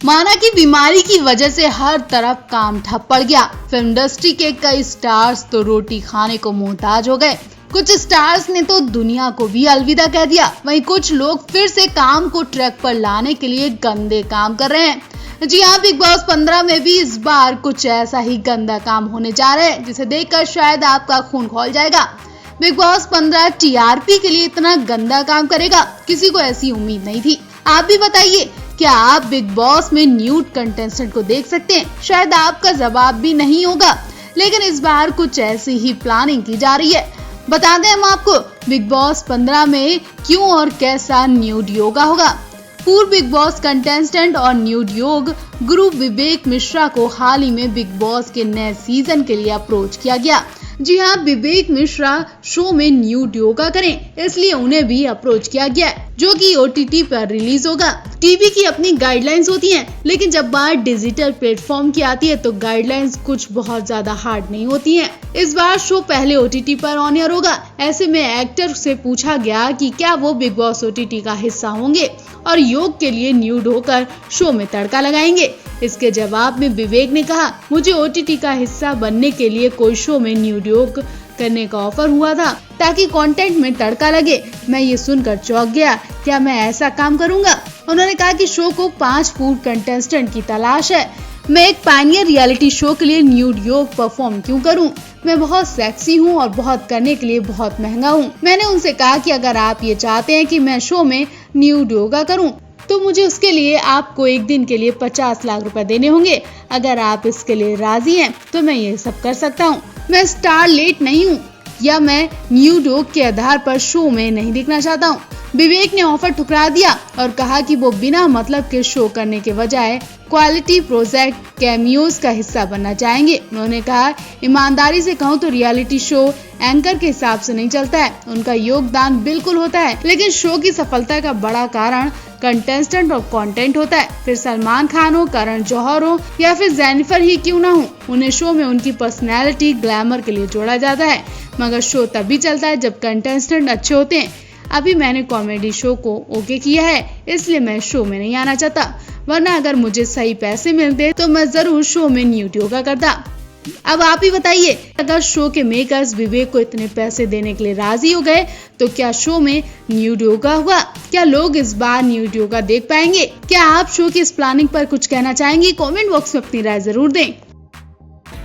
माना कि बीमारी की वजह से हर तरफ काम ठप पड़ गया। फिल्म इंडस्ट्री के कई स्टार्स तो रोटी खाने को मोहताज हो गए। कुछ स्टार्स ने तो दुनिया को भी अलविदा कह दिया। वहीं कुछ लोग फिर से काम को ट्रैक पर लाने के लिए गंदे काम कर रहे हैं। जी हाँ, बिग बॉस 15 में भी इस बार कुछ ऐसा ही गंदा काम होने जा रहा है जिसे देखकर शायद आपका खून खौल जाएगा। बिग बॉस 15 टीआरपी के लिए इतना गंदा काम करेगा, किसी को ऐसी उम्मीद नहीं थी। आप भी बताइए, क्या आप बिग बॉस में न्यूड कंटेस्टेंट को देख सकते हैं? शायद आपका जवाब भी नहीं होगा, लेकिन इस बार कुछ ऐसी ही प्लानिंग की जा रही है। बता दें हम आपको, बिग बॉस 15 में क्यों और कैसा न्यूड योगा होगा। पूर्व बिग बॉस कंटेस्टेंट और न्यूड योग गुरु विवेक मिश्रा को हाल ही में बिग बॉस के नए सीजन के लिए अप्रोच किया गया। जी हाँ, विवेक मिश्रा शो में न्यूड योगा करें, इसलिए उन्हें भी अप्रोच किया गया है, जो कि OTT पर रिलीज होगा। टीवी की अपनी गाइडलाइंस होती हैं, लेकिन जब बात डिजिटल प्लेटफॉर्म की आती है तो गाइडलाइंस कुछ बहुत ज्यादा हार्ड नहीं होती हैं। इस बार शो पहले OTT पर ऑन एयर होगा। ऐसे में एक्टर से पूछा गया कि क्या वो बिग बॉस OTT का हिस्सा होंगे और योग के लिए न्यूड होकर शो में तड़का लगाएंगे। इसके जवाब में विवेक ने कहा, मुझे OTT का हिस्सा बनने के लिए कोई शो में न्यूड योग करने का ऑफर हुआ था ताकि कंटेंट में तड़का लगे। मैं ये सुनकर चौंक गया, क्या मैं ऐसा काम करूंगा? उन्होंने कहा कि शो को 5 पूर्व कंटेस्टेंट की तलाश है। मैं एक पायनियर रियलिटी शो के लिए न्यूड योग परफॉर्म क्यों करूं? मैं बहुत सेक्सी हूं और बहुत करने के लिए बहुत महंगा हूं। मैंने उनसे कहा कि अगर आप ये चाहते हैं कि मैं शो में न्यूड योगा करूं तो मुझे उसके लिए आपको एक दिन के लिए 50 लाख रुपए देने होंगे। अगर आप इसके लिए राजी हैं तो मैं ये सब कर सकता हूँ। मैं स्टारलेट नहीं हूँ या मैं न्यूड योग के आधार पर शो में नहीं दिखना चाहता हूँ। विवेक ने ऑफर ठुकरा दिया और कहा कि वो बिना मतलब के शो करने के बजाय क्वालिटी प्रोजेक्ट कैमियोज का हिस्सा बनना चाहेंगे। उन्होंने कहा, ईमानदारी से कहूँ तो रियलिटी शो एंकर के हिसाब से नहीं चलता है, उनका योगदान बिल्कुल होता है, लेकिन शो की सफलता का बड़ा कारण कंटेस्टेंट और कंटेंट होता है। फिर सलमान खान हो, करण जौहर हो या फिर जेनिफर ही क्यों ना हो, उन्हें शो में उनकी पर्सनैलिटी ग्लैमर के लिए जोड़ा जाता है। मगर शो तभी चलता है जब कंटेस्टेंट अच्छे होते हैं। अभी मैंने कॉमेडी शो को ओके किया है, इसलिए मैं शो में नहीं आना चाहता, वरना अगर मुझे सही पैसे मिलते तो मैं जरूर शो में न्यूड योगा करता। अब आप ही बताइए, अगर शो के मेकर्स विवेक को इतने पैसे देने के लिए राजी हो गए तो क्या शो में न्यूड योगा होगा? क्या लोग इस बार न्यूड योगा देख पाएंगे? क्या आप शो की इस प्लानिंग पर कुछ कहना चाहेंगे? कमेंट बॉक्स में अपनी राय जरूर दें।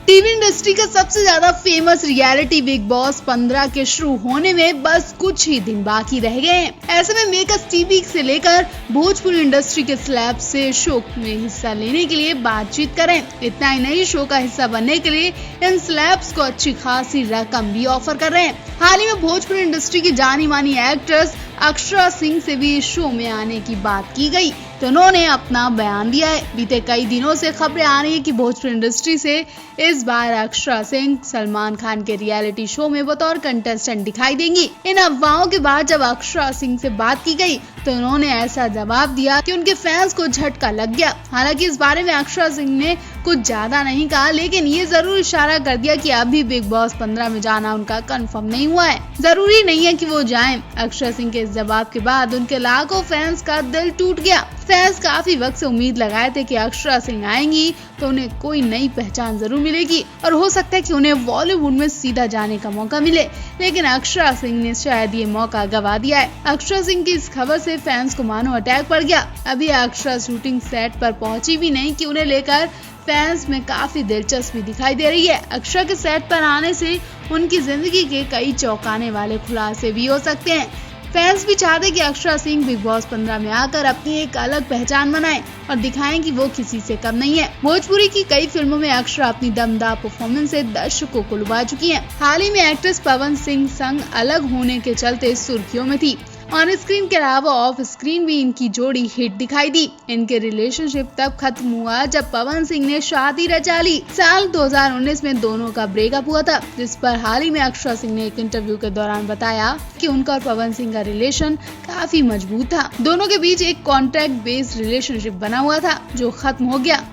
टीवी इंडस्ट्री का सबसे ज्यादा फेमस रियलिटी बिग बॉस 15 के शुरू होने में बस कुछ ही दिन बाकी रह गए हैं। ऐसे में मेकर्स टीवी से लेकर भोजपुरी इंडस्ट्री के स्लैब से शो में हिस्सा लेने के लिए बातचीत करें। इतना ही नहीं, शो का हिस्सा बनने के लिए इन स्लैब्स को अच्छी खासी रकम भी ऑफर कर रहे हैं। हाल ही में भोजपुरी इंडस्ट्री की जानी मानी एक्ट्रेस अक्षरा सिंह से भी शो में आने की बात की गई तो उन्होंने अपना बयान दिया है। बीते कई दिनों से खबरें आ रही है कि भोजपुरी इंडस्ट्री से इस बार अक्षरा सिंह सलमान खान के रियलिटी शो में बतौर कंटेस्टेंट दिखाई देंगी। इन अफवाहों के बाद जब अक्षरा सिंह से बात की गई तो उन्होंने ऐसा जवाब दिया कि उनके फैंस को झटका लग गया। हालांकि इस बारे में अक्षरा सिंह ने कुछ ज्यादा नहीं कहा, लेकिन ये जरूर इशारा कर दिया कि अभी बिग बॉस 15 में जाना उनका कंफर्म नहीं हुआ है। जरूरी नहीं है कि वो जाएं। अक्षरा सिंह के इस जवाब के बाद उनके लाखों फैंस का दिल टूट गया। फैंस काफी वक्त से उम्मीद लगाए थे कि अक्षरा सिंह आएंगी तो उन्हें कोई नई पहचान जरूर मिलेगी और हो सकता है कि उन्हें बॉलीवुड में सीधा जाने का मौका मिले, लेकिन अक्षरा सिंह ने शायद ये मौका गवा दिया है। अक्षरा सिंह की इस खबर से फैंस को मानो अटैक पड़ गया। अभी अक्षरा शूटिंग सेट पर पहुंची भी नहीं कि उन्हें लेकर फैंस में काफी दिलचस्पी दिखाई दे रही है। अक्षरा के सेट पर आने से उनकी जिंदगी के कई चौंकाने वाले खुलासे भी हो सकते हैं। फैंस भी चाहते कि अक्षरा सिंह बिग बॉस 15 में आकर अपनी एक अलग पहचान बनाएं और दिखाएं कि वो किसी से कम नहीं है। भोजपुरी की कई फिल्मों में अक्षरा अपनी दमदार परफॉर्मेंस से दर्शकों को लुभा चुकी हैं। हाल ही में एक्ट्रेस पवन सिंह संग अलग होने के चलते सुर्खियों में थी। ऑन स्क्रीन के अलावा ऑफ स्क्रीन भी इनकी जोड़ी हिट दिखाई दी। इनके रिलेशनशिप तब खत्म हुआ जब पवन सिंह ने शादी रचा ली। साल 2019 में दोनों का ब्रेकअप हुआ था, जिस पर हाल ही में अक्षरा सिंह ने एक इंटरव्यू के दौरान बताया कि उनका और पवन सिंह का रिलेशन काफी मजबूत था। दोनों के बीच एक कॉन्ट्रैक्ट बेस्ड रिलेशनशिप बना हुआ था जो खत्म हो गया।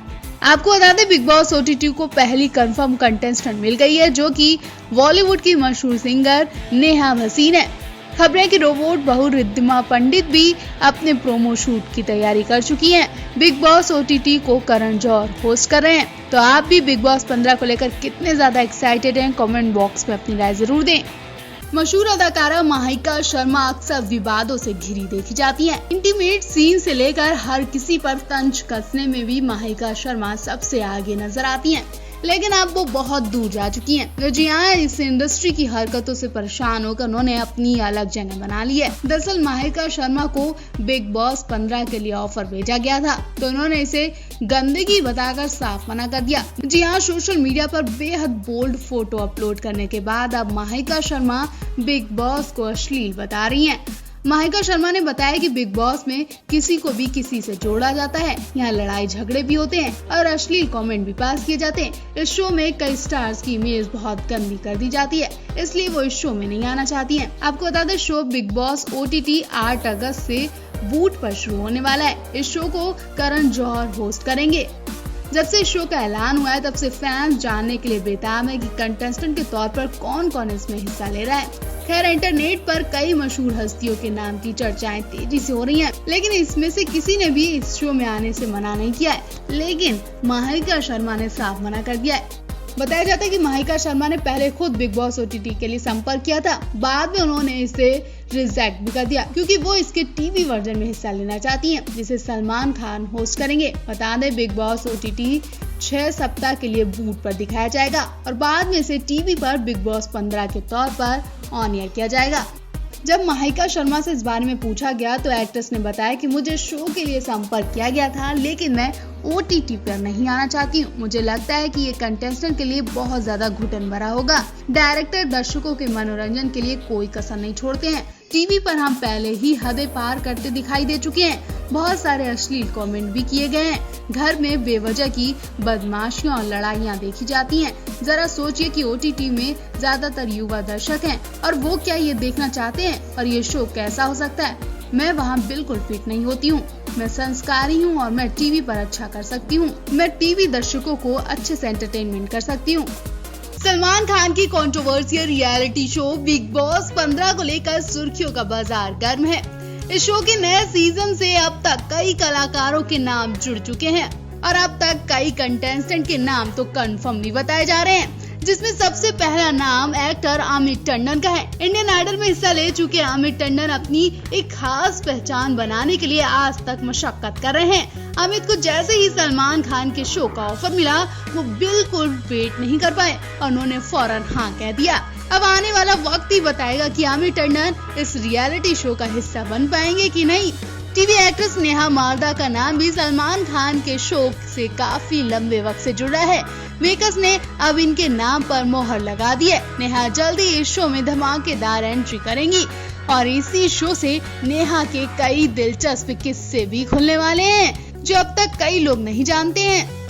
आपको बता दें, बिग बॉस OTT को पहली कंफर्म कंटेस्टेंट मिल गई है, जो कि बॉलीवुड की मशहूर सिंगर नेहा भसीन है। खबरें कि रोबोट बहू रिद्धिमा पंडित भी अपने प्रोमो शूट की तैयारी कर चुकी हैं। बिग बॉस OTT को करण जौहर होस्ट कर रहे हैं। तो आप भी बिग बॉस 15 को लेकर कितने ज्यादा एक्साइटेड हैं? कमेंट बॉक्स में अपनी राय जरूर दें। मशहूर अदाकारा माहिका शर्मा अक्सर विवादों से घिरी देखी जाती हैं। इंटीमेट सीन से लेकर हर किसी पर तंज कसने में भी माहिका शर्मा सबसे आगे नजर आती हैं। लेकिन अब वो बहुत दूर जा चुकी हैं। जी हाँ, इस इंडस्ट्री की हरकतों से परेशान होकर उन्होंने अपनी अलग जगह बना ली है। दरअसल माहिका शर्मा को बिग बॉस 15 के लिए ऑफर भेजा गया था, तो उन्होंने इसे गंदगी बताकर साफ मना कर दिया। जी हाँ, सोशल मीडिया पर बेहद बोल्ड फोटो अपलोड करने के बाद अब माहिका शर्मा बिग बॉस को अश्लील बता रही हैं। माहिका शर्मा ने बताया कि बिग बॉस में किसी को भी किसी से जोड़ा जाता है, यहाँ लड़ाई झगड़े भी होते हैं और अश्लील कमेंट भी पास किए जाते हैं। इस शो में कई स्टार्स की इमेज बहुत गंदी कर दी जाती है, इसलिए वो इस शो में नहीं आना चाहती हैं। आपको बता दें, शो बिग बॉस OTT 8 अगस्त से बूट पर शुरू होने वाला है। इस शो को करण जौहर होस्ट करेंगे। जब से इस शो का ऐलान हुआ है, तब से फैंस जानने के लिए बेताब है कि कंटेस्टेंट के तौर पर कौन कौन इसमें हिस्सा ले रहा है। खैर, इंटरनेट पर कई मशहूर हस्तियों के नाम की चर्चाएं तेजी से हो रही हैं, लेकिन इसमें से किसी ने भी इस शो में आने से मना नहीं किया है। लेकिन माहिका शर्मा ने साफ मना कर दिया है। बताया जाता है कि माहिका शर्मा ने पहले खुद बिग बॉस OTT के लिए संपर्क किया था, बाद में उन्होंने इसे रिजेक्ट भी कर दिया क्योंकि वो इसके टीवी वर्जन में हिस्सा लेना चाहती हैं, जिसे सलमान खान होस्ट करेंगे। बता दें, बिग बॉस OTT 6 सप्ताह के लिए बूट पर दिखाया जाएगा और बाद में इसे टीवी पर बिग बॉस 15 के तौर पर ऑन एयर किया जाएगा। जब माहिका शर्मा से इस बारे में पूछा गया तो एक्ट्रेस ने बताया कि मुझे शो के लिए संपर्क किया गया था, लेकिन मैं OTT पर नहीं आना चाहती हूँ। मुझे लगता है कि ये कंटेस्टेंट के लिए बहुत ज्यादा घुटन भरा होगा। डायरेक्टर दर्शकों के मनोरंजन के लिए कोई कसर नहीं छोड़ते हैं। टीवी पर हम पहले ही हदें पार करते दिखाई दे चुके हैं। बहुत सारे अश्लील कमेंट भी किए गए हैं। घर में बेवजह की बदमाशियां और लड़ाइयां देखी जाती हैं। जरा सोचिए कि OTT में ज्यादातर युवा दर्शक हैं और वो क्या ये देखना चाहते हैं? और ये शो कैसा हो सकता है? मैं वहाँ बिल्कुल फिट नहीं होती हूँ। मैं संस्कारी हूँ और मैं टीवी पर अच्छा कर सकती हूँ। मैं टीवी दर्शकों को अच्छे से एंटरटेनमेंट कर सकती हूँ। सलमान खान की controversial reality show big boss 15 को लेकर सुर्खियों का बाजार गर्म है। इस शो के नए सीजन से अब तक कई कलाकारों के नाम जुड़ चुके हैं और अब तक कई कंटेस्टेंट के नाम तो कंफर्म भी बताए जा रहे हैं, जिसमें सबसे पहला नाम एक्टर अमित टंडन का है। इंडियन आइडल में हिस्सा ले चुके अमित टंडन अपनी एक खास पहचान बनाने के लिए आज तक मशक्कत कर रहे हैं। अमित को जैसे ही सलमान खान के शो का ऑफर मिला, वो बिल्कुल वेट नहीं कर पाए और उन्होंने फौरन हाँ कह दिया। अब आने वाला वक्त ही बताएगा कि अमित टंडन इस रियलिटी शो का हिस्सा बन पाएंगे कि नहीं। टीवी एक्ट्रेस नेहा मारदा का नाम भी सलमान खान के शो से काफी लंबे वक्त से जुड़ा है। मेकर्स ने अब इनके नाम पर मोहर लगा दी है। नेहा जल्दी इस शो में धमाकेदार एंट्री करेंगी और इसी शो से नेहा के कई दिलचस्प किस्से भी खुलने वाले हैं, जो अब तक कई लोग नहीं जानते हैं।